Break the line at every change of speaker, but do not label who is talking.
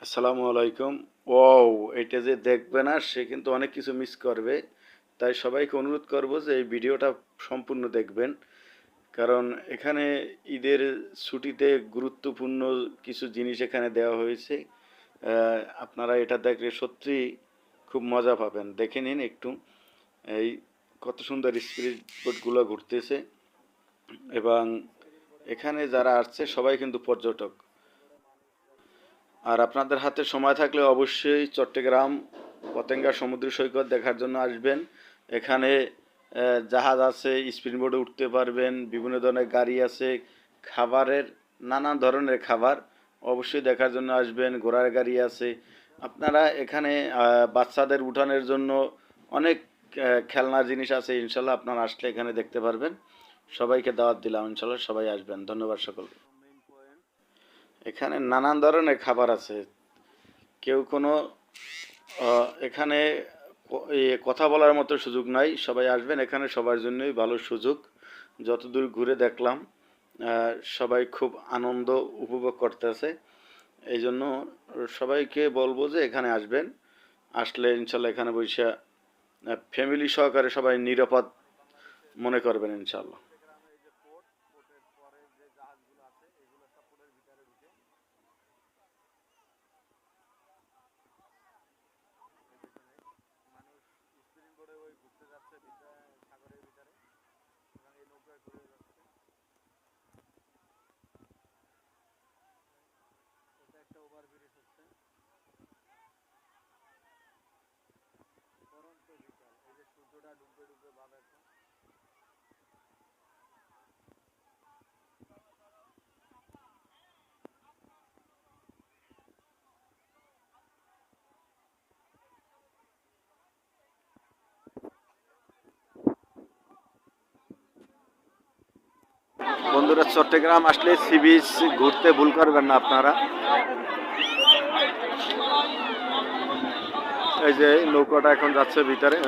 আসসালামু আলাইকুম। ওয়াও! এটা যে দেখবে না সে কিন্তু অনেক কিছু মিস করবে। তাই সবাইকে অনুরোধ করব যে এই ভিডিওটা সম্পূর্ণ দেখবেন। কারণ এখানে ঈদের ছুটিতে গুরুত্বপূর্ণ কিছু জিনিস এখানে দেওয়া হয়েছে। আপনারা এটা দেখলে সত্যিই খুব মজা পাবেন। দেখে নিন একটু। এই কত সুন্দর স্পিড বোটগুলো ঘুরতেছে এবং এখানে যারা আসছে সবাই কিন্তু পর্যটক। আর আপনাদের হাতে সময় থাকলে অবশ্যই চট্টগ্রাম পতেঙ্গা সমুদ্র সৈকত দেখার জন্য আসবেন। এখানে জাহাজ আছে, স্পিডবোটে উঠতে পারবেন, বিভিন্ন ধরনের গাড়ি আছে, খাবারের নানা ধরনের খাবার অবশ্যই দেখার জন্য আসবেন। ঘোড়ার গাড়ি আছে। আপনারা এখানে বাচ্চাদের উঠানের জন্য অনেক খেলনার জিনিস আছে। ইনশাল্লাহ আপনারা আসলে এখানে দেখতে পারবেন। সবাইকে দাওয়াত দিলাম, ইনশাল্লাহ সবাই আসবেন। ধন্যবাদ সকলকে। এখানে নানান ধরনের খাবার আছে। কেউ কোনো এখানে কথা বলার মতো সুযোগ নাই। সবাই আসবেন, এখানে সবার জন্যই ভালো সুযোগ। যতদূর ঘুরে দেখলাম সবাই খুব আনন্দ উপভোগ করতেছে। এই জন্য সবাইকে বলবো যে এখানে আসবেন। আসলে ইনশাল্লাহ এখানে বসে ফ্যামিলি সহকারে সবাই নিরাপদ মনে করবেন ইনশাল্লাহ। বন্ধুরা, চট্টগ্রাম আসলে সি বিচ ঘুরতে ভুল করবেন না আপনারা। এই যে নৌকাটা এখন যাচ্ছে ভিতরে।